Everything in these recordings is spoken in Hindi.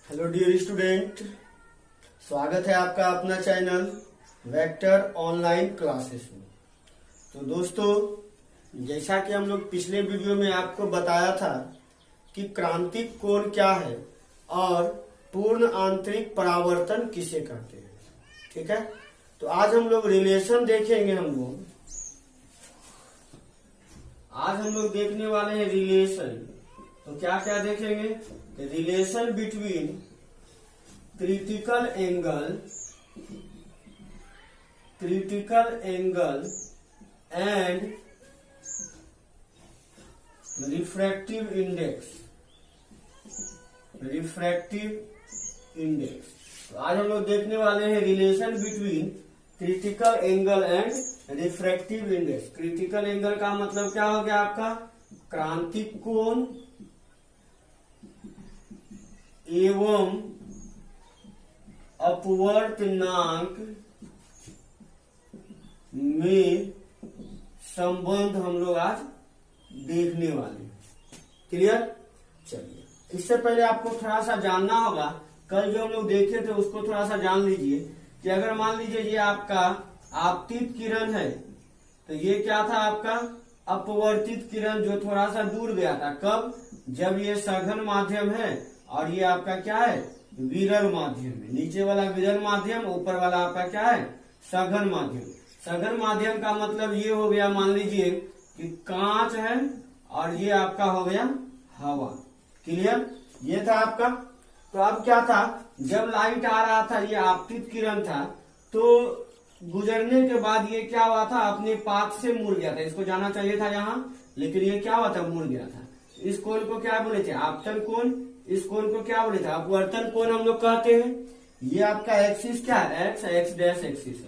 हेलो डियर स्टूडेंट, स्वागत है आपका अपना चैनल वेक्टर ऑनलाइन क्लासेस में। तो दोस्तों, जैसा कि हम लोग पिछले वीडियो में आपको बताया था कि क्रांतिक कोण क्या है और पूर्ण आंतरिक परावर्तन किसे कहते हैं। ठीक है, तो आज हम लोग रिलेशन देखेंगे। आज हम लोग देखने वाले हैं रिलेशन। तो क्या क्या देखेंगे? Relation between critical angle and refractive index. तो आज हम लोग देखने वाले हैं relation between critical angle and refractive index. Critical angle का मतलब क्या हो गया आपका? क्रांतिक कोण एवं अपवर्तनांक में संबंध हम लोग आज देखने वाले हैं। क्लियर? चलिए, इससे पहले आपको थोड़ा सा जानना होगा, कल जो हम लोग देखे थे उसको थोड़ा सा जान लीजिए कि अगर मान लीजिए ये आपका आपतित किरण है, तो ये क्या था आपका? अपवर्तित किरण, जो थोड़ा सा दूर गया था। कब? जब ये सघन माध्यम है और ये आपका क्या है? विरल माध्यम है। नीचे वाला विरल माध्यम, ऊपर वाला आपका क्या है? सघन माध्यम। सघन माध्यम का मतलब ये हो गया, मान लीजिए कि कांच है और ये आपका हो गया हवा। क्लियर? ये था आपका। तो अब क्या था, जब लाइट आ रहा था, ये आपतित किरण था, तो गुजरने के बाद ये क्या हुआ था? अपने पाथ से मुड़ गया था। इसको जाना चाहिए था यहाँ, लेकिन ये क्या हुआ था? मुड़ गया था। इस कोण को क्या बोले थे? आपतन कोण। इस कोण को क्या बोले थे? अपवर्तन कोण हम लोग कहते हैं। ये आपका एक्सिस क्या है? एक्स डैश एक्सिस है।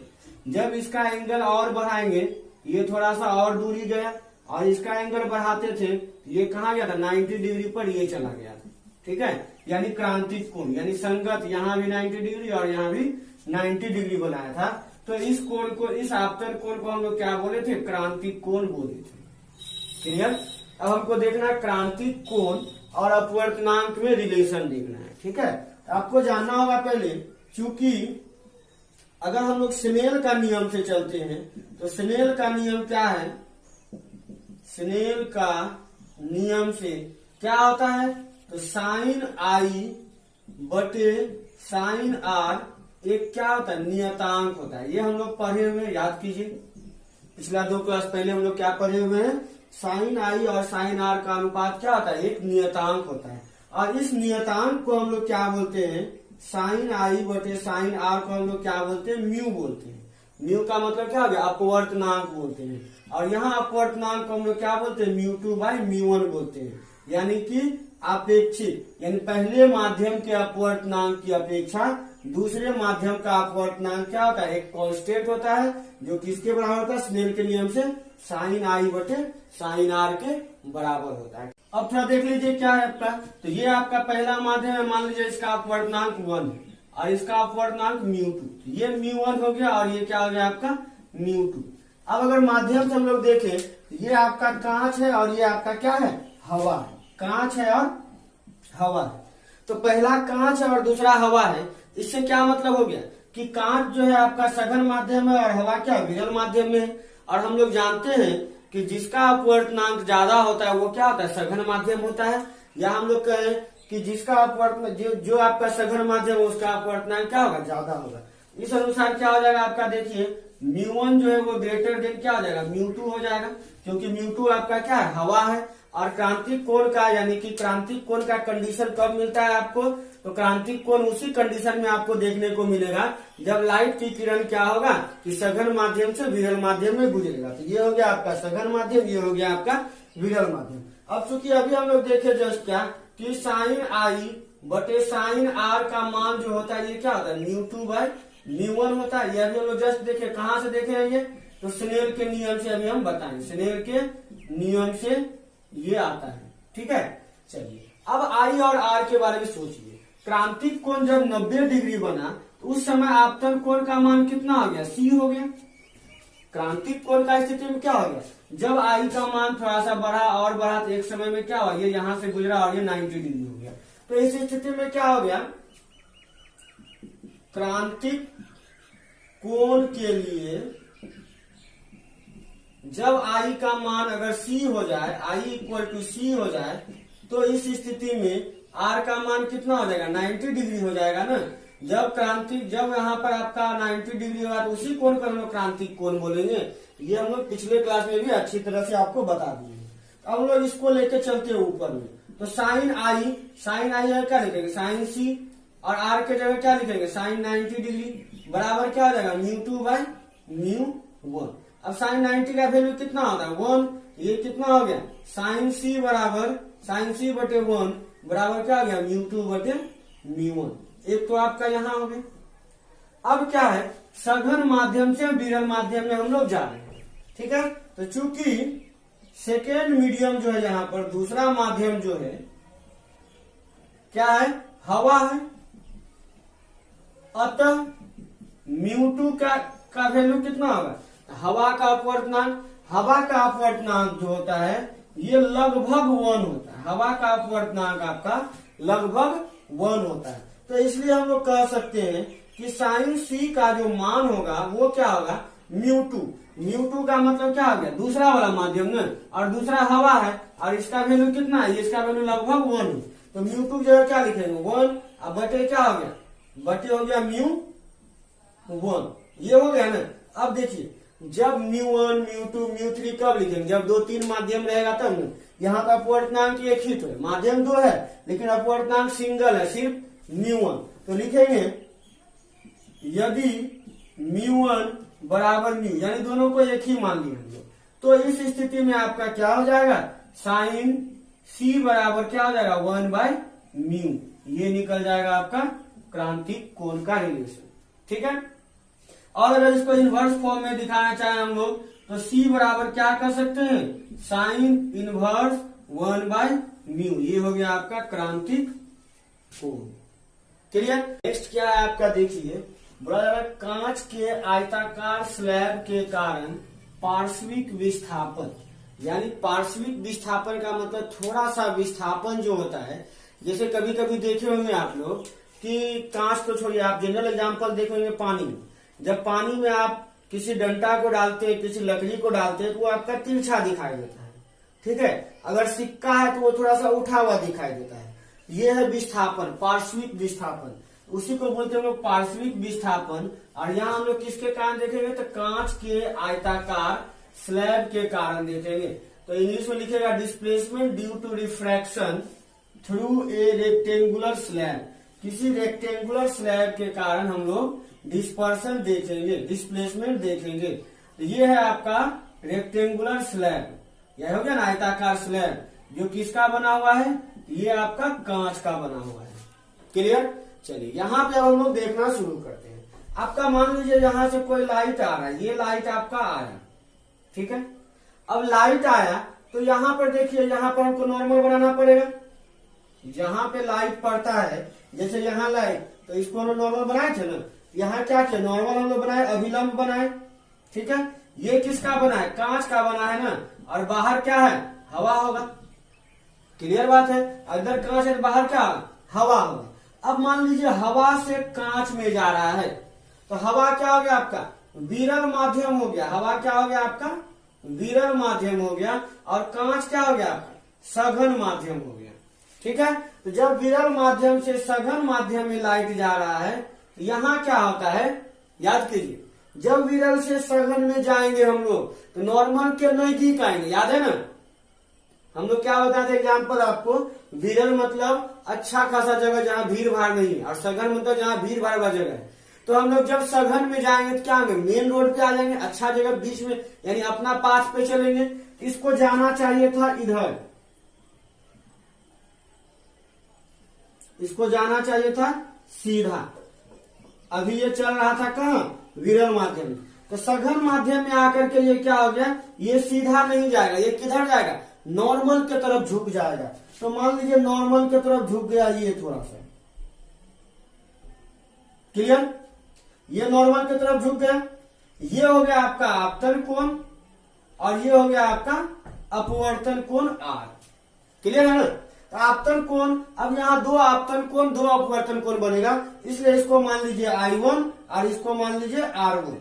जब इसका एंगल और बढ़ाएंगे, ये थोड़ा सा और दूरी गया, और इसका एंगल बढ़ाते थे, ये कहाँ गया था? 90 डिग्री पर ये चला गया था। ठीक है, यानी क्रांतिक कोण, यानी संगत, यहाँ भी 90 डिग्री और यहाँ भी 90 डिग्री बनाया था। तो इस कोण को, इस आपतन कोण को हम लोग क्या बोले थे? क्रांतिक कोण बोले थे। क्लियर? अब हमको देखना है क्रांतिक कोण और अपवर्तनांक में रिलेशन देखना है। ठीक है, आपको जानना होगा पहले, चूंकि अगर हम लोग स्नेल का नियम से चलते हैं, तो स्नेल का नियम क्या है? स्नेल का नियम से क्या होता है? तो साइन आई बटे साइन आर एक क्या होता है? नियतांक होता है। ये हम लोग पढ़े हुए हैं, याद कीजिए। पिछला 2 क्लास पहले हम लोग क्या पढ़े हुए हैं? साइन आई और साइन आर का अनुपात क्या होता है? एक नियतांक होता है। और इस नियतांक को हम लोग क्या बोलते हैं? साइन आई बटे साइन आर को हम लोग क्या बोलते हैं? म्यू बोलते हैं। म्यू का मतलब क्या हो गया? अपवर्तनांक बोलते हैं। और यहाँ अपवर्तनांक को हम लोग क्या बोलते हैं? म्यू2 बाई म्यू1 बोलते हैं। यानी कि अपेक्षित, यानी पहले माध्यम के अपवर्तनांक की अपेक्षा दूसरे माध्यम का अपवर्तनांक क्या होता है? एक कांस्टेंट होता है, जो किसके बराबर होता है? स्नेल के नियम से साइन आई बटे साइन आर के बराबर होता है। अब थोड़ा देख लीजिए क्या है आपका। तो ये आपका पहला माध्यम है, मान लीजिए इसका अपवर्तनांक 1 और इसका अपवर्तनांक म्यू2। ये म्यू1 हो गया और ये क्या हो गया आपका? म्यू2। अब अगर माध्यम से हम लोग देखें, तो ये आपका कांच है और ये आपका क्या है? हवा है। कांच है और हवा है। तो पहला कांच है और दूसरा हवा है। इससे क्या मतलब हो गया कि कांच जो है आपका सघन माध्यम है और हवा क्या? विरल माध्यम में है। और हम लोग जानते हैं कि जिसका अपवर्तनांक ज्यादा होता है वो क्या होता है? सघन माध्यम होता है। या हम लोग कहें कि जिसका अपवर्तनांक, जो आपका सघन माध्यम है उसका अपवर्तनांक क्या होगा? ज्यादा होगा। इस अनुसार क्या हो जाएगा आपका? देखिए, म्यू1 जो है वो ग्रेटर देन क्या हो जाएगा? म्यू2 हो जाएगा, क्योंकि म्यू2 आपका क्या है? हवा है। और क्रांतिक कोण का, यानी कि क्रांतिक कोण का कंडीशन कब मिलता है आपको? तो क्रांतिक कोण उसी कंडीशन में आपको देखने को मिलेगा जब लाइट की किरण क्या होगा कि सघन माध्यम से विरल माध्यम में गुजरेगा। तो ये हो गया आपका सघन माध्यम, ये हो गया आपका विरल माध्यम। अब चूंकि अभी हम लोग देखे जस्ट क्या कि साइन आई बटे साइन आर का मान जो होता है ये क्या होता है? म्यू2 बाई म्यू1 होता है। ये अभी हम लोग जस्ट देखे, कहाँ से देखे हैं ये? तो स्नेल के नियम से अभी हम बताएं। स्नेल के नियम से ये आता है। ठीक है, चलिए अब आई और आर के बारे में सोचिए। क्रांतिक कोण जब 90 डिग्री बना, तो उस समय आपतन कोण का मान कितना हो गया? सी हो गया। क्रांतिक कोण का स्थिति में क्या हो गया? जब आई का मान थोड़ा सा बढ़ा और बढ़ा, तो एक समय में क्या हुआ? ये यहाँ से गुजरा और ये 90 डिग्री हो गया। तो इस स्थिति में क्या हो गया क्रांतिक कोण के लिए जब आई का मान अगर सी हो जाए, आई इक्वल टू सी हो जाए, तो इस स्थिति में आर का मान कितना हो जाएगा, 90 डिग्री हो जाएगा ना। जब यहाँ पर आपका 90 डिग्री होगा तो उसी कोण पर हम लोग क्रांतिक कोण बोलेंगे। ये हम लोग पिछले क्लास में भी अच्छी तरह से आपको बता दिए। अब हम लोग इसको लेके चलते हैं ऊपर में, तो साइन आई क्या लिखेंगे, साइन सी, और आर के जगह क्या लिखेंगे, साइन 90 डिग्री बराबर क्या हो जाएगा, μ2 बाई μ1। अब साइन 90 का वैल्यू कितना होता है, 1। ये कितना हो गया, साइन सी बटे 1 बराबर क्या हो गया, μ2 बटे μ1। एक तो आपका यहाँ हो गया। अब क्या है, सघन माध्यम से विरल माध्यम में हम लोग जा रहे हैं, ठीक है। तो चूंकि सेकेंड मीडियम जो है, यहाँ पर दूसरा माध्यम जो है क्या है, हवा है, अतः μ2 का वैल्यू कितना होगा, हवा का अपवर्तनांक जो होता है ये लगभग 1 होता है। हवा का अपवर्तनांक आपका लगभग 1 होता है। तो इसलिए हम लोग कह सकते हैं कि साइन सी का जो मान होगा वो क्या होगा, μ2 का मतलब क्या हो गया, दूसरा वाला माध्यम ना, और दूसरा हवा है, और इसका वैल्यू कितना है, इसका वैल्यू लगभग 1 है। तो μ2 जगह क्या लिखेंगे, 1, अब बटे क्या हो गया, बटे हो गया μ1। ये हो गया ना। अब देखिए, जब μ1 μ2 μ3 कब लिखेंगे, जब 2-3 माध्यम रहेगा तब ना। यहाँ का अपवर्तनांक एक ही तो है, माध्यम 2 है लेकिन अपवर्तनांक सिंगल है, सिर्फ μ1। तो लिखेंगे यदि μ1 बराबर μ, यानी दोनों को एक ही मान लिया हम लोग, तो इस स्थिति में आपका क्या हो जाएगा, साइन सी बराबर क्या हो जाएगा, 1/μ। ये निकल जाएगा आपका क्रांतिक कोण का रिलेशन, ठीक है। और अगर इसको इनवर्स फॉर्म में दिखाना चाहें हम लोग, तो सी बराबर क्या कर सकते हैं, साइन इनवर्स 1/μ। ये हो गया आपका क्रांतिक कोण, क्लियर। नेक्स्ट क्या है आपका, देखिए ब्रदर, कांच के आयताकार स्लैब के कारण पार्श्विक विस्थापन, यानी पार्श्विक विस्थापन का मतलब थोड़ा सा विस्थापन जो होता है, जैसे कभी कभी देखे होंगे आप लोग कि कांच तो छोड़िए, आप जनरल एग्जांपल देखेंगे पानी में। जब पानी में आप किसी डंडा को डालते हैं, किसी लकड़ी को डालते हैं, तो वो आपका तिरछा दिखाई देता है, ठीक है। अगर सिक्का है तो वो थोड़ा सा उठा हुआ दिखाई देता है। ये है विस्थापन, पार्श्विक विस्थापन, उसी को बोलते हैं हम लोग पार्श्विक विस्थापन। और यहाँ हम लोग किसके कारण देखेंगे, तो कांच के आयताकार स्लैब के कारण देखेंगे। तो इंग्लिश में लिखेगा displacement due to refraction through a rectangular slab. किसी रेक्टेंगुलर स्लैब के कारण हम लोग डिस्पर्सन देखेंगे, डिस्प्लेसमेंट देखेंगे। तो ये है आपका रेक्टेंगुलर स्लैब, यह हो गया ना आयताकार स्लैब, जो किसका बना हुआ है, ये आपका कांच का बना हुआ है, क्लियर। चलिए यहाँ पे अब हम लोग देखना शुरू करते हैं। आपका मान लीजिए यहाँ से कोई लाइट आ रहा है, ये लाइट आपका आया, ठीक है। अब लाइट आया तो यहाँ पर देखिए, यहाँ पर हमको नॉर्मल बनाना पड़ेगा। जहाँ पे लाइट पड़ता है, जैसे यहाँ लाइट, तो इसको हम नॉर्मल बनाए थे ना, यहाँ क्या किया, नॉर्मल हम लोग बनाए, अभिलंब बनाए, ठीक है। ये किसका बना है, कांच का बना है ना, और बाहर क्या है, हवा होगा, क्लियर बात है। अगर कांच है तो बाहर क्या होगा, हवा होगा। अब मान लीजिए हवा से कांच में जा रहा है, तो हवा क्या हो गया आपका, विरल माध्यम हो गया। हवा क्या हो गया आपका, विरल माध्यम हो गया, और कांच क्या हो गया आपका, सघन माध्यम हो गया, ठीक है। तो जब विरल माध्यम से सघन माध्यम में लाइट जा रहा है, तो यहाँ क्या होता है, याद कीजिए, जब विरल से सघन में जाएंगे हम लोग, तो नॉर्मल के नजदीक आएंगे, याद है ना। हम लोग क्या बताते एग्जाम्पल आपको, विरल मतलब अच्छा खासा जगह जहाँ भीड़ भाड़ नहीं है, और सघन मतलब जहाँ भीड़ भाड़ वाला जगह है। तो हम लोग जब सघन में जाएंगे तो क्या होंगे, मेन रोड पे आ जाएंगे, अच्छा जगह बीच में, यानी अपना पाथ पे चलेंगे। इसको जाना चाहिए था इधर, इसको जाना चाहिए था सीधा, अभी ये चल रहा था कहाँ, विरल माध्यम में। तो सघन माध्यम में आकर के ये क्या हो गया, ये सीधा नहीं जाएगा, ये किधर जाएगा, नॉर्मल के तरफ झुक जाएगा। तो मान लीजिए नॉर्मल के तरफ झुक गया ये थोड़ा सा, क्लियर, ये नॉर्मल की तरफ झुक गया। ये हो गया आपका आपतन कोण, और ये हो गया आपका अपवर्तन कोण आर, क्लियर है ना। तो आपतन कोण, अब यहाँ दो आपतन कोण दो अपवर्तन कोण बनेगा, इसलिए इसको मान लीजिए I1 और इसको मान लीजिए R1।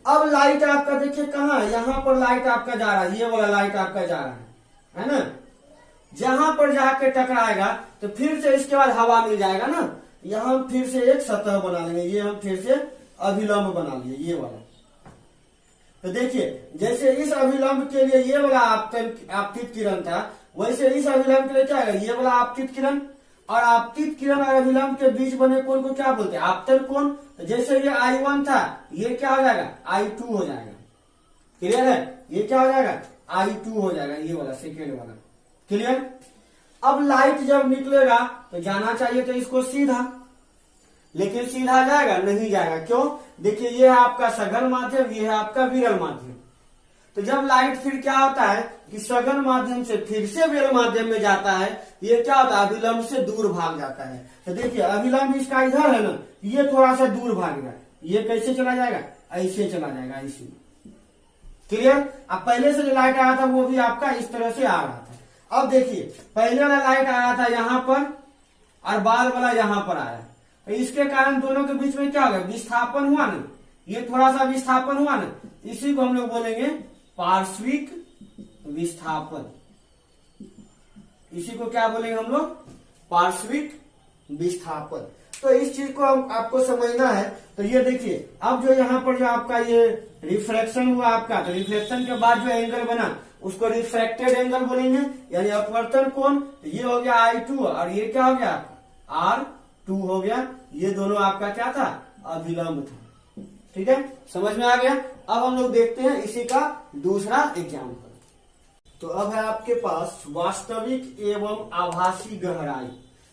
अब लाइट आपका देखिए कहाँ है, यहाँ पर लाइट आपका जा रहा है, ये वाला लाइट आपका जा रहा है ना। जहां पर जाके टकराएगा तो फिर से इसके बाद हवा मिल जाएगा ना, यहाँ हम फिर से एक सतह बना लेंगे, ये हम फिर से अभिलंब बना लिए ये वाला। तो देखिए जैसे इस अभिलंब के लिए ये वाला आपतित किरण था, वैसे इस अभिलंब के लिए क्या है, ये वाला आपतित किरण, और आपतित किरण और अभिलंब के बीच बने कोण को क्या बोलते हैं, आपतन कोण। तो जैसे ये I1 था, ये क्या हो जाएगा, I2 हो जाएगा। क्लियर है, ये क्या हो जाएगा, I2 हो जाएगा, ये वाला सेकेंड वाला। क्लियर। अब लाइट जब निकलेगा तो जाना चाहिए तो इसको सीधा, लेकिन सीधा जाएगा नहीं जाएगा, क्यों, देखिए ये है आपका सघन माध्यम, ये है आपका विरल माध्यम। तो जब लाइट फिर क्या होता है कि सघन माध्यम से फिर से विरल माध्यम में जाता है, ये क्या होता है, अभिलंब से दूर भाग जाता है। तो देखिए अभिलंब इसका इधर है ना, ये थोड़ा सा दूर भागेगा, ये कैसे चला जाएगा, ऐसे चला जाएगा, ऐसे। क्लियर। अब पहले से जो लाइट आया था वो भी आपका इस तरह से आ रहा था। अब देखिए पहले वाला लाइट आया था यहाँ पर और बाद वाला यहाँ पर आया, तो इसके कारण दोनों के बीच में क्या होगा, विस्थापन हुआ ना, ये थोड़ा सा विस्थापन हुआ ना, इसी को हम लोग बोलेंगे पार्श्विक विस्थापन। इसी को क्या बोलेंगे हम लोग, पार्श्विक विस्थापन। तो इस चीज को आपको समझना है। तो ये देखिए अब जो यहाँ पर जो आपका ये रिफ्रैक्शन हुआ आपका, तो रिफ्लेक्शन के बाद जो एंगल बना उसको रिफ्रैक्टेड एंगल बोलेंगे, यानी अपवर्तन कोण। तो ये हो गया I2 और ये क्या हो गया R2 हो गया। ये दोनों आपका क्या था, अभिलंब था। ठीक है, समझ में आ गया। अब हम लोग देखते हैं इसी का दूसरा एग्जाम्पल। तो अब है आपके पास वास्तविक एवं आभासी गहराई,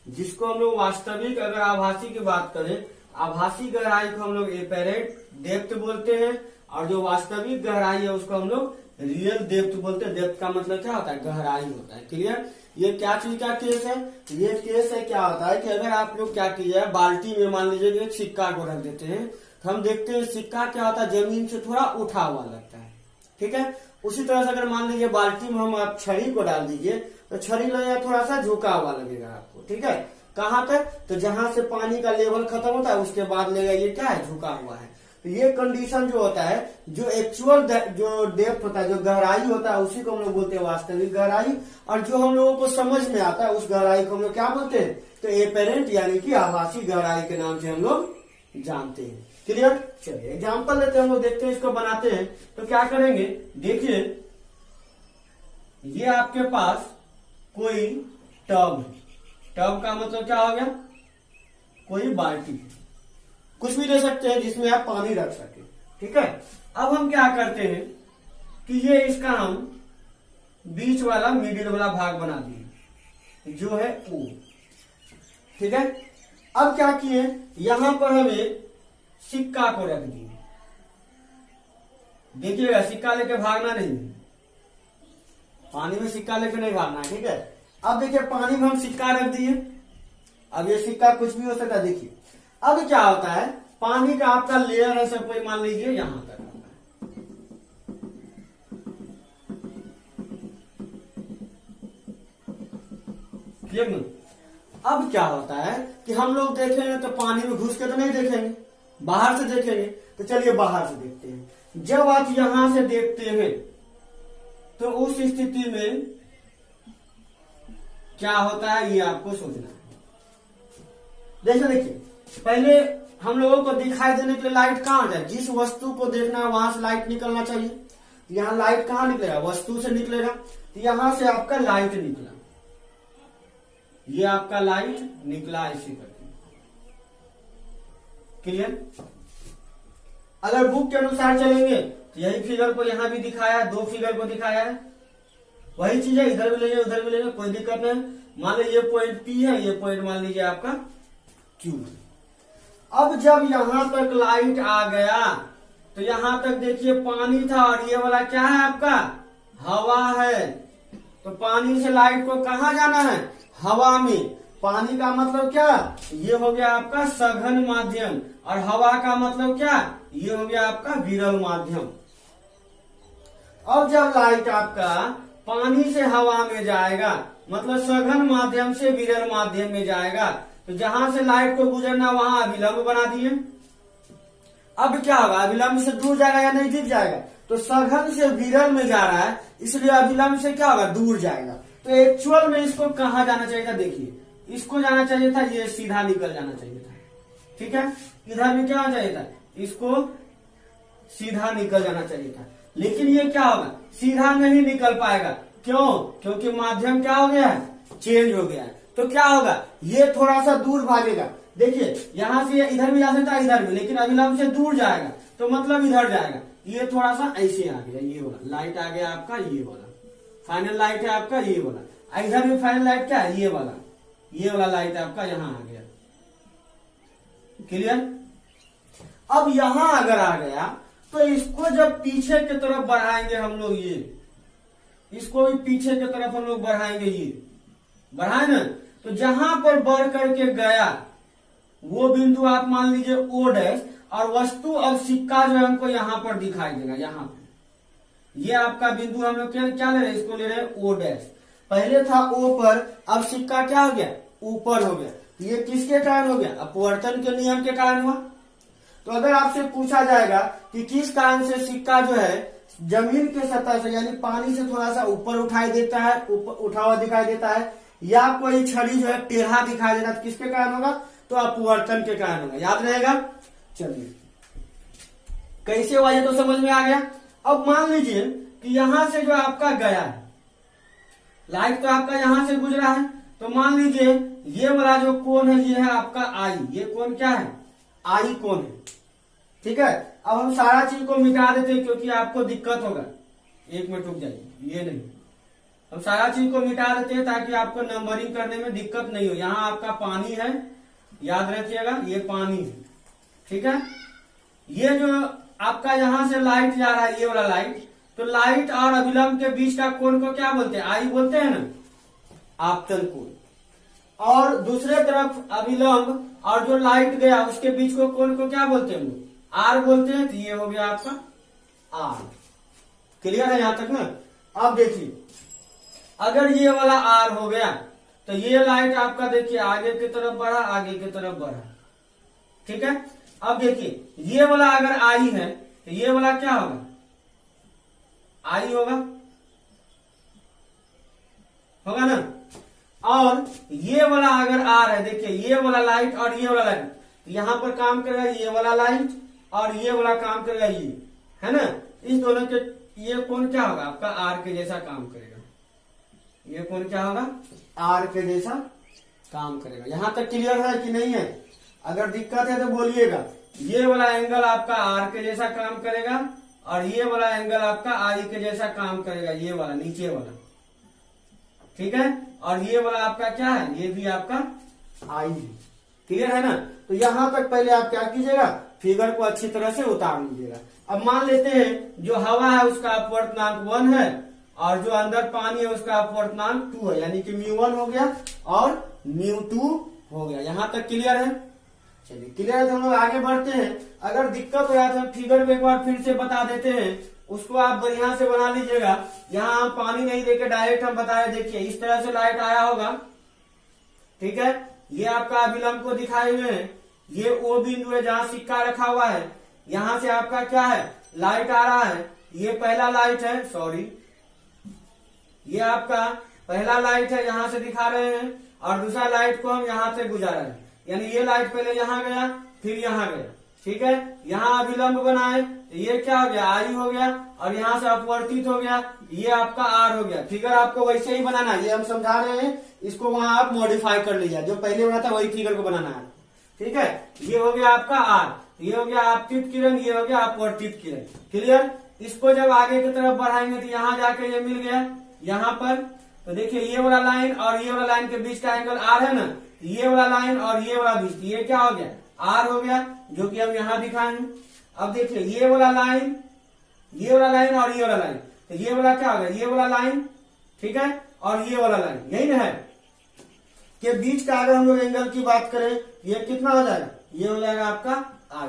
जिसको हम लोग वास्तविक, अगर आभासी की बात करें, आभासी गहराई को हम लोग एपेरेंट डेप्थ बोलते हैं, और जो वास्तविक गहराई है उसको हम लोग रियल डेप्थ बोलते हैं। डेप्थ का मतलब क्या होता है, गहराई होता है। क्लियर। ये क्या चीज का केस है, ये केस है क्या होता है कि अगर आप लोग क्या कीजिए, बाल्टी में मान लीजिए एक सिक्का को रख देते हैं, तो हम देखते हैं सिक्का क्या होता है, जमीन से थोड़ा उठा हुआ लगता है। ठीक है, उसी तरह से अगर मान लीजिए बाल्टी में हम आप छड़ी को डाल दीजिए, तो छड़ी लगेगा थोड़ा सा झुका हुआ लगेगा आपको। ठीक है, कहाँ तक, तो जहां से पानी का लेवल खत्म होता है उसके बाद लेगा ये क्या है, झुका हुआ है। तो ये कंडीशन जो होता है, जो एक्चुअल जो डेप्थ होता है, जो गहराई होता है, उसी को हम लोग बोलते हैं वास्तविक गहराई। और जो हम लोगों को समझ में आता है उस गहराई को हम लोग क्या बोलते हैं, तो एपेरेंट यानी कि आभासी गहराई के नाम से हम लोग जानते हैं। क्लियर। चलिए एग्जाम्पल लेते हैं, हम लोग देखते हैं, इसको बनाते हैं। तो क्या करेंगे, देखिए ये आपके पास कोई टब है। टब का मतलब क्या हो गया, कोई बाल्टी, कुछ भी ले सकते हैं जिसमें आप पानी रख सके। ठीक है, अब हम क्या करते हैं कि ये इसका हम बीच वाला मिडिल वाला भाग बना दिए, जो है O। ठीक है, अब क्या किए, यहां पर हमें सिक्का को रख दिए। देखिएगा सिक्का लेके भागना नहीं, पानी में सिक्का लेके नहीं भागना। ठीक है, अब देखिए पानी में हम सिक्का रख दिए, अब ये सिक्का कुछ भी हो सकता है। देखिए अब क्या होता है, पानी का आपका लेयर है, सब कोई मान लीजिए यहां तक आता है। ठीक है, अब क्या होता है कि हम लोग देखेंगे तो पानी में घुस के तो नहीं देखेंगे, बाहर से देखेंगे। तो चलिए बाहर से देखते हैं। जब आप यहां से देखते हैं तो उस स्थिति में क्या होता है ये आपको सोचना है। जैसे देखिए पहले हम लोगों को दिखाई देने के लिए लाइट कहां जाए, जिस वस्तु को देखना है वहां से लाइट निकलना चाहिए। यहाँ लाइट कहां निकलेगा, वस्तु से निकलेगा। तो यहां से आपका लाइट निकला, ये आपका लाइट निकला ऐसे करके। क्लियर। अगर बुक के अनुसार चलेंगे तो यही फिगर को यहां भी दिखाया है, दो फिगर को दिखाया है, वही चीज है, इधर भी लेंगे उधर भी लेंगे, कोई दिक्कत नहीं। मान लीजिए ये पॉइंट P है, ये पॉइंट मान लीजिए आपका Q। अब जब यहां तक लाइट आ गया तो यहां तक देखिए पानी था और ये वाला क्या है आपका, हवा है। तो पानी से लाइट को कहां जाना है, हवा में। पानी का मतलब क्या, ये हो गया आपका सघन माध्यम, और हवा का मतलब क्या, ये हो गया आपका विरल माध्यम। अब जब लाइट आपका पानी से हवा में जाएगा, मतलब सघन माध्यम से विरल माध्यम में जाएगा। तो जहां से लाइट को गुजरना वहां अभिलंब बना दिए। अब क्या होगा, अभिलंब से दूर जाएगा या नजदीक जाएगा? तो सघन से विरल में जा रहा है, इसलिए अभिलंब से क्या होगा, दूर जाएगा। तो एक्चुअल में इसको कहाँ जाना चाहिए था, देखिए इसको जाना चाहिए था, ये सीधा निकल जाना चाहिए था। ठीक है, इधर भी क्या होना चाहिए था, इसको सीधा निकल जाना चाहिए था। लेकिन ये क्या होगा, सीधा नहीं निकल पाएगा। क्यों? क्योंकि माध्यम क्या हो गया है, चेंज हो गया है। तो क्या होगा, ये थोड़ा सा दूर भागेगा। देखिए यहां से इधर भी जा सकता है, इधर भी, लेकिन अभिलंब से दूर जाएगा तो मतलब इधर जाएगा। ये थोड़ा सा ऐसे आ गया, ये वाला लाइट आ गया आपका, ये वाला फाइनल लाइट है आपका, ये वाला। इधर भी फाइनल लाइट क्या है, ये वाला लाइट आपका यहाँ आ गया। क्लियर? अब यहां अगर आ गया तो इसको जब पीछे की तरफ बढ़ाएंगे हम लोग, ये इसको भी पीछे की तरफ हम लोग बढ़ाएंगे, ये बढ़ाए ना, तो जहां पर बढ़ करके गया वो बिंदु आप मान लीजिए ओ डैश, और वस्तु अब सिक्का जो है हमको यहां पर दिखाई देगा, यहाँ पे। ये आपका बिंदु हम लोग क्या ले रहे हैं, इसको ले रहे हैं ओ डैश। पहले था ओ पर, अब सिक्का क्या हो गया, ऊपर हो गया। ये किसके कारण हो गया, अपवर्तन के नियम के कारण हुआ। तो अगर आपसे पूछा जाएगा कि किस कारण से सिक्का जो है जमीन के सतह से यानी पानी से थोड़ा सा ऊपर उठाई देता है, उठा हुआ दिखाई देता है, या कोई छड़ी जो है टेढ़ा दिखाई देता है, तो किसके कारण होगा, तो अपवर्तन के कारण होगा। याद रहेगा? चलिए कैसे हुआ ये तो समझ में आ गया। अब मान लीजिए कि यहां से जो आपका गया है, लाइट तो आपका यहां से गुजरा है, तो मान लीजिए ये वाला जो कोण है ये है आपका आई। ये कोण क्या है, आई कोण है। ठीक है, अब हम सारा चीज को मिटा देते हैं क्योंकि आपको दिक्कत होगा। एक मिनट रुक जाइए, ये नहीं, हम सारा चीज को मिटा देते हैं ताकि आपको नंबरिंग करने में दिक्कत नहीं हो। यहाँ आपका पानी है, याद रखिएगा, ये पानी है। ठीक है, ये जो आपका यहां से लाइट जा रहा है, ये वाला लाइट, तो लाइट और अभिलंब के बीच का कोण को क्या बोलते हैं, आई बोलते हैं ना, आपतन कोण। और दूसरे तरफ अभिलंब और जो लाइट गया उसके बीच को कोण को क्या बोलते हैं, आर बोलते हैं। तो ये हो गया आपका आर। क्लियर है यहां तक ना? अब देखिए अगर ये वाला आर हो गया तो ये लाइट आपका देखिए आगे की तरफ बढ़ा, आगे की तरफ बढ़ा। ठीक है, अब देखिए ये वाला अगर आई है तो ये वाला क्या होगा, आई होगा ना। और ये वाला अगर आर है, देखिए ये वाला लाइट और ये वाला लाइट, तो यहां पर काम करेगा ये वाला लाइट और ये वाला काम करेगा, ये है ना। इस दोनों के ये कोण क्या होगा आपका, आर के जैसा काम करेगा। ये कोण क्या होगा, आर के जैसा काम करेगा। यहां तक क्लियर है कि नहीं है? अगर दिक्कत है तो बोलिएगा। ये वाला एंगल आपका आर के जैसा काम करेगा और ये वाला एंगल आपका आई के जैसा काम करेगा, ये वाला नीचे वाला। ठीक है, और ये वाला आपका क्या है, ये भी आपका आई है। क्लियर है ना? तो यहां तक पहले आप क्या कीजिएगा, फिगर को अच्छी तरह से उतार लीजिएगा। अब मान लेते हैं जो हवा है उसका अपवर्तनांक 1 है और जो अंदर पानी है उसका अपवर्तनांक 2 है, यानी कि μ1 हो गया और μ2 हो गया। यहां तक क्लियर है? चलिए क्लियर है तो हम लोग आगे बढ़ते हैं। अगर दिक्कत हो रहा है तो फिगर को एक बार फिर से बता देते हैं, उसको आप बढ़िया से बना लीजिएगा। यहाँ हम पानी नहीं देके डायरेक्ट हम बताए, देखिए इस तरह से लाइट आया होगा। ठीक है, ये आपका अभिलंब को दिखाए हुए हैं, ये ओ बिंदु है जहां सिक्का रखा हुआ है। यहां से आपका क्या है, लाइट आ रहा है, ये पहला लाइट है, सॉरी ये आपका पहला लाइट है, यहां से दिखा रहे हैं, और दूसरा लाइट को हम यहां से गुजारा है, यानी ये लाइट पहले यहां गया फिर यहां गया। ठीक है, यहाँ अभिलंब बनाए तो ये क्या हो गया, आई हो गया, और यहाँ से अपवर्तित हो गया, ये आपका आर हो गया। फिगर आपको वैसे ही बनाना है, ये हम समझा रहे हैं, इसको वहां आप मॉडिफाई कर लीजिए, जो पहले बना था वही फिगर को बनाना है। ठीक है, ये हो गया आपका आर, ये हो गया आपतित किरण, ये हो गया अपवर्तित किरण। क्लियर? इसको जब आगे की तरफ बढ़ाएंगे तो यहाँ जाके ये मिल गया यहाँ पर। तो देखिए ये वाला लाइन और ये वाला लाइन के बीच का एंगल आर है ना, ये वाला लाइन और ये वाला बीच, ये क्या हो गया, आर हो गया, जो कि हम यहाँ दिखाए हैं। अब देखिए ये वाला लाइन, ये वाला लाइन और ये वाला लाइन, तो ये वाला क्या हो गया, ये वाला लाइन, ठीक है, और ये वाला लाइन, यही ना है के बीच का अगर हम लोग एंगल की बात करें, ये कितना हो जाएगा, ये हो जाएगा आपका आई।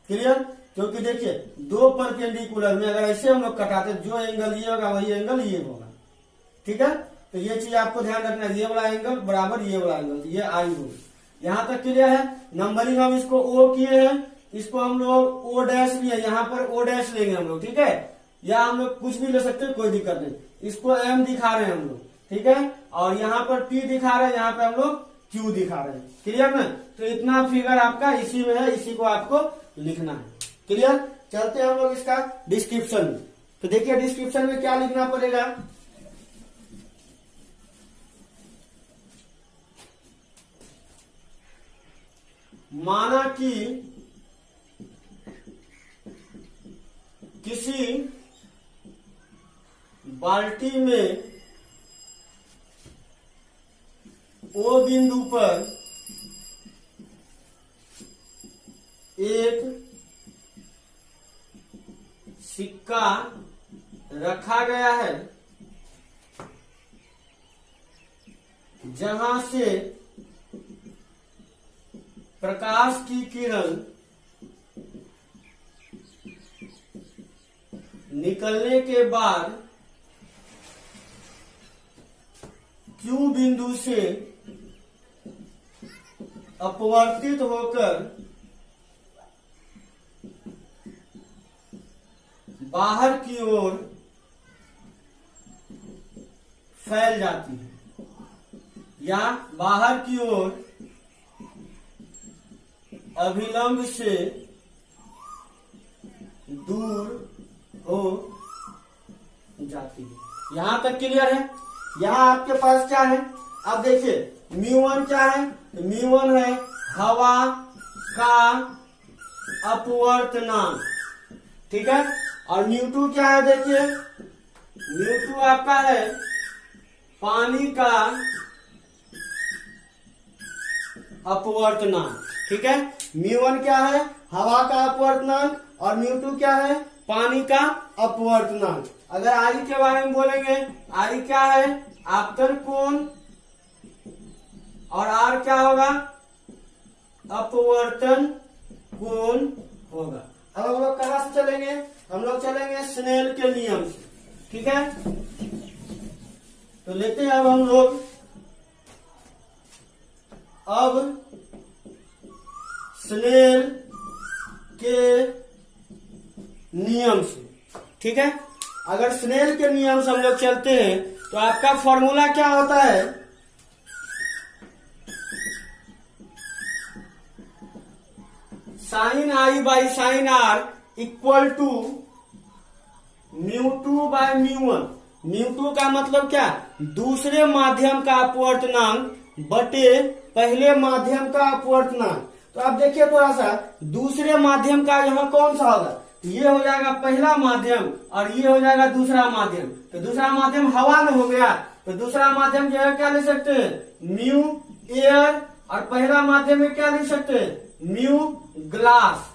क्लियर? क्योंकि देखिए दो परपेंडिकुलर में अगर ऐसे हम लोग कटाते, जो एंगल ये होगा वही एंगल ये होगा। ठीक है, तो ये चीज आपको ध्यान रखना है, ये वाला एंगल बराबर ये वाला एंगल, ये आई हो। यहाँ तक क्लियर है। नंबरिंग हम इसको ओ किए हैं, इसको हम लोग ओ डैश भी है, यहाँ पर ओ डैश लेंगे हम लोग, ठीक है, या हम लोग कुछ भी ले सकते हैं, कोई दिक्कत नहीं। इसको एम दिखा रहे हैं हम लोग, ठीक है, और यहाँ पर पी दिखा रहे हैं, यहाँ पे हम लोग क्यू दिखा रहे हैं। क्लियर ना? तो इतना फिगर आपका इसी में है, इसी को आपको लिखना है। क्लियर? चलते हैं हम लोग इसका डिस्क्रिप्शन में। तो देखिए डिस्क्रिप्शन में क्या लिखना पड़ेगा। माना कि किसी बाल्टी में ओ बिंदु पर एक सिक्का रखा गया है, जहां से प्रकाश की किरण निकलने के बाद क्यू बिंदु से अपवर्तित होकर बाहर की ओर फैल जाती है, या बाहर की ओर अभिलंब से दूर हो जाती है। यहां तक क्लियर है? यहां आपके पास क्या है? अब देखिए μ1 क्या है? तो μ1 है हवा का अपवर्तनांक, ठीक है, और μ2 क्या है? देखिए μ2 आपका है पानी का अपवर्तनांक, ठीक है। μ1 क्या है? हवा का अपवर्तनांक, और μ2 क्या है? पानी का अपवर्तनांक। अगर आई के बारे में बोलेंगे, आई क्या है? आपतन कोण, और आर क्या होगा? अपवर्तन कोण होगा। अब हम लोग कहां से चलेंगे? हम लोग चलेंगे स्नेल के नियम से, ठीक है। तो लेते हैं अब हम लोग स्नेल के नियम से, ठीक है। अगर स्नेल के नियम से हम लोग चलते हैं तो आपका फॉर्मूला क्या होता है? Sine i by sine r equal to μ2 by μ1। μ2 का मतलब क्या? दूसरे माध्यम का अपवर्तनांक बटे पहले माध्यम का अपवर्तनांक। तो आप देखिए थोड़ा सा, दूसरे माध्यम का यहाँ कौन सा होगा? ये हो जाएगा पहला माध्यम, और ये हो जाएगा दूसरा माध्यम। तो दूसरा माध्यम हवा में हो गया, तो दूसरा माध्यम जो है क्या ले सकते हैं? म्यू एयर, और पहला माध्यम में क्या लिख सकते हैं? म्यू ग्लास,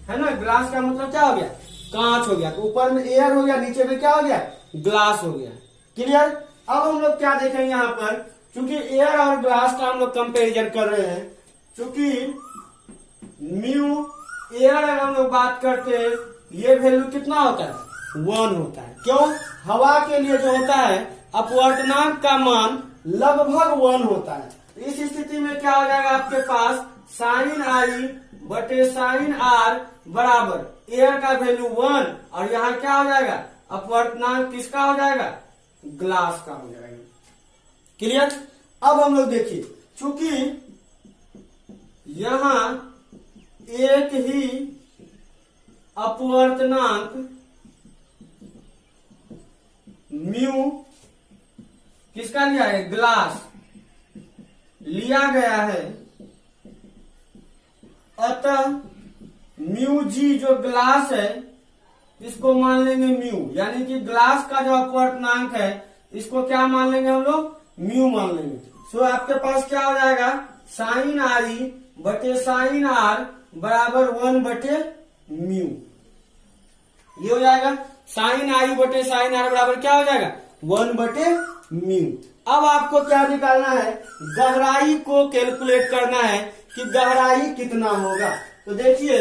है ना। ग्लास का मतलब क्या हो गया? कांच हो गया। तो ऊपर में एयर हो गया, नीचे में क्या हो गया? ग्लास हो गया। क्लियर? अब हम लोग क्या देखेंगे यहाँ पर, क्योंकि एयर और ग्लास का हम लोग कंपेरिजन कर रहे हैं, क्योंकि म्यू एयर अगर हम लोग बात करते हैं, ये वैल्यू कितना होता है? 1 होता है। क्यों? हवा के लिए जो होता है अपवर्तनांक का मान लगभग 1 होता है। तो इस स्थिति में क्या हो जाएगा आपके पास? साइन आई बटे साइन आर बराबर एयर का वैल्यू 1, और यहाँ क्या हो जाएगा? अपवर्तनांक किसका हो जाएगा? ग्लास का हो जाएगा। क्लियर? अब हम लोग देखिए, चूंकि यहां एक ही अपवर्तनांक म्यू किसका लिया है? ग्लास लिया गया है, अतः म्यू जी जो ग्लास है इसको मान लेंगे म्यू, यानी कि ग्लास का जो अपवर्तनांक है इसको क्या मान लेंगे हम लोग? म्यू मान लेंगे। सो आपके पास क्या हो जाएगा? साइन आई बटे साइन आर बराबर 1 बटे म्यू। ये हो जाएगा साइन आई बटे साइन आर बराबर क्या हो जाएगा? 1 बटे म्यू। अब आपको क्या निकालना है? गहराई को कैलकुलेट करना है कि गहराई कितना होगा। तो देखिए,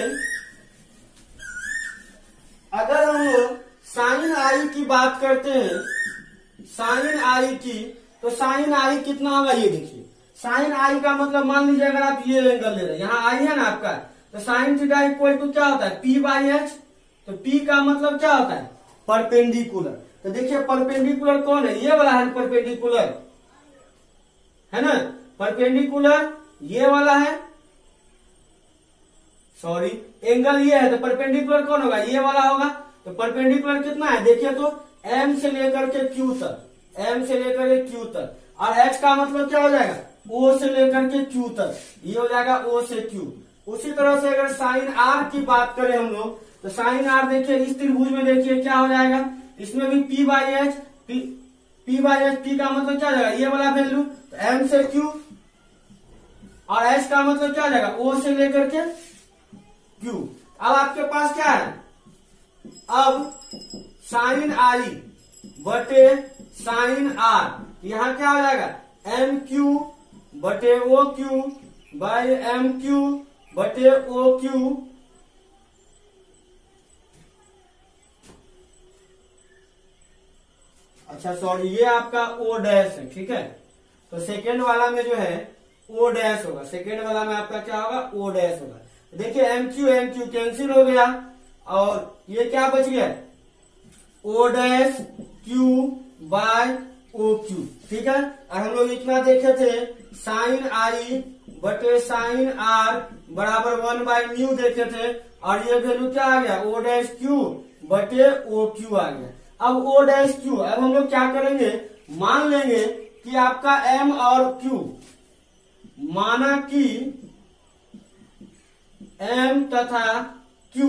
अगर हम लोग साइन आई की बात करते हैं साइन आई टी, तो साइन आई कितना होगा ये देखिए, साइन आई का मतलब मान लीजिए अगर आप ये एंगल ले रहे हैं, यहाँ आई है ना आपका, तो साइन थीटा इक्वल टू क्या होता है पी बाई एच, तो पी का मतलब क्या होता है परपेंडिकुलर। तो देखिए परपेंडिकुलर कौन है, ये वाला है परपेंडिकुलर, है ना, परपेंडिकुलर ये वाला है, सॉरी एंगल ये है, तो परपेंडिकुलर कौन होगा ये वाला होगा। तो परपेंडिकुलर कितना है देखिए तो एम से लेकर के क्यू तक, एम से लेकर के क्यू तक, और एच का मतलब क्या हो जाएगा ओ से लेकर के क्यू तक, ये हो जाएगा ओ से क्यू। उसी तरह से अगर साइन आर की बात करें हम लोग, तो साइन आर देखिए इस त्रिभुज में देखिए क्या हो जाएगा, इसमें भी P by H, P by H, P का मतलब क्या हो जाएगा ये वाला वैल्यू, तो एम से क्यू, और एच का मतलब क्या हो जाएगा ओ से लेकर के क्यू। अब आपके पास क्या है, अब साइन आई बटे साइन आर, यहां क्या हो जाएगा एम क्यू बटे O Q by M Q बटे ओ क्यू, अच्छा सॉरी ये आपका ओ डैश है, ठीक है। तो सेकेंड वाला में जो है ओ डैश होगा, सेकेंड वाला में आपका क्या होगा ओ डैश होगा। देखिए एम क्यू कैंसिल हो गया, और ये क्या बच गया O dash Q by O Q, ठीक है। और हम लोग इतना देखे थे साइन आई बटे साइन आर बराबर 1/μ देखे थे, और ये वैल्यू क्या आ गया ओ डैश क्यू बटे ओ क्यू आ गया। अब ओ डैश क्यू, अब हम लोग क्या करेंगे, मान लेंगे कि आपका एम और क्यू, माना कि एम तथा क्यू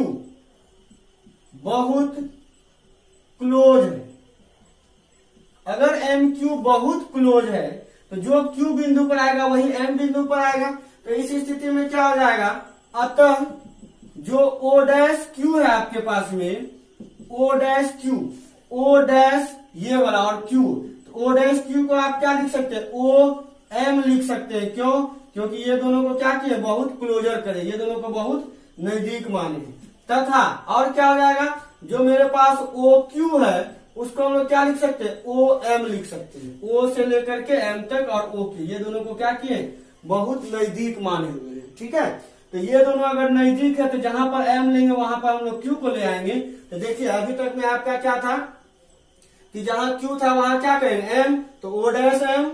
बहुत क्लोज है। अगर एम क्यू बहुत क्लोज है तो जो क्यू बिंदु पर आएगा वही एम बिंदु पर आएगा। तो इस स्थिति में क्या हो जाएगा, अतः जो ओ डैश क्यू है आपके पास में, O dash Q, O dash ये वाला और क्यू, तो ओ डैश क्यू को आप क्या लिख सकते हैं ओ एम लिख सकते हैं। क्यों, क्योंकि ये दोनों को क्या किए बहुत क्लोजर करे, ये दोनों को बहुत नजदीक माने। तथा और क्या हो जाएगा, जो मेरे पास ओ क्यू है उसको हम लोग क्या लिख सकते हैं ओ एम लिख सकते हैं, ओ से लेकर के एम तक, और ओ क्यू ये दोनों को क्या किए बहुत नजदीक माने हुए हैं, ठीक है। तो ये दोनों अगर नजदीक है तो जहां पर एम लेंगे वहां पर हम लोग क्यू को ले आएंगे। तो देखिए अभी तक में आपका क्या था कि जहां क्यू था वहां क्या करेंगे एम, तो ओ डैश एम,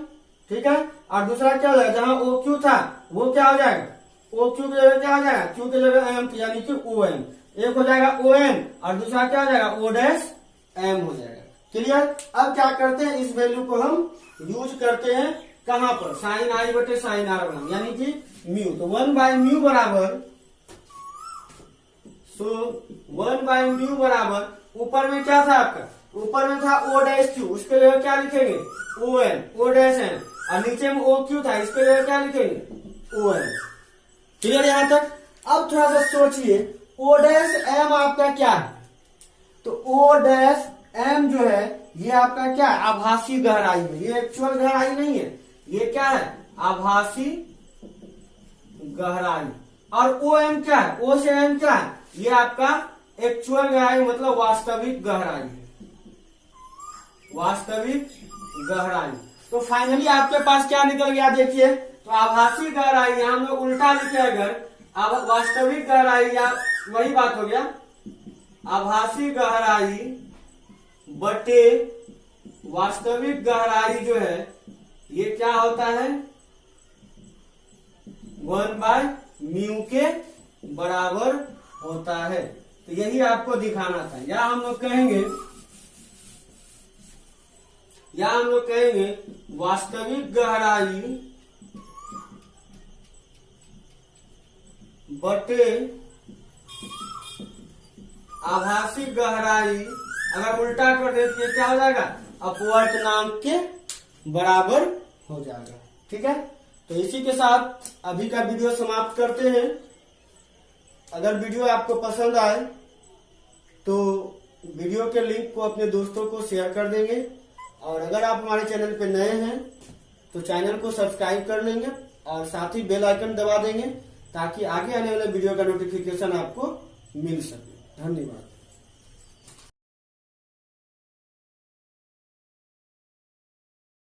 ठीक है। और दूसरा क्या हो जाएगा, जहां ओ क्यू था वो क्या हो जाएगा ओ क्यू की जगह क्या हो जाएगा क्यू की जगह एम, यानी कि ओ एम, एक हो जाएगा ओ एम और दूसरा क्या हो जाएगा ओ डैश एम हो जाएगा। क्लियर। अब क्या करते हैं, इस वैल्यू को हम यूज करते हैं कहां पर, साइन आई बटे साइन आर बना, यानी कि म्यू। तो 1/μ बराबर, सो 1/μ बराबर, ऊपर में क्या था आपका, ऊपर में था ओ डैश क्यू, उसके लिए क्या लिखेंगे O M, O dash M, और नीचे में ओ क्यू था, इसके लिए क्या लिखेंगे ओ एम। क्लियर यहां तक। अब थोड़ा सा सोचिए, ओ डैश एम आपका क्या है, तो ओ डैश एम जो है ये आपका क्या है आभासी गहराई है, ये एक्चुअल गहराई नहीं है, ये क्या है आभासी गहराई। और ओ एम क्या है, ओ से एम क्या है, ये आपका एक्चुअल गहराई मतलब वास्तविक गहराई है, वास्तविक गहराई। तो फाइनली आपके पास क्या निकल गया देखिए, तो आभासी गहराई, यहां हम लोग उल्टा लिखे अगर वास्तविक गहराई, या वही बात हो गया आभासी गहराई बटे वास्तविक गहराई जो है ये क्या होता है 1/μ के बराबर होता है। तो यही आपको दिखाना था, या हम लोग कहेंगे वास्तविक गहराई बटे आभासी गहराई, अगर उल्टा कर दे तो ये क्या हो जाएगा अपवर्तनांक के बराबर हो जाएगा। ठीक है, तो इसी के साथ अभी का वीडियो समाप्त करते हैं। अगर वीडियो आपको पसंद आए तो वीडियो के लिंक को अपने दोस्तों को शेयर कर देंगे, और अगर आप हमारे चैनल पे नए हैं तो चैनल को सब्सक्राइब कर लेंगे और साथ ही बेल आइकन दबा देंगे ताकि आगे आने वाले वीडियो का नोटिफिकेशन आपको मिल सके। धन्यवाद।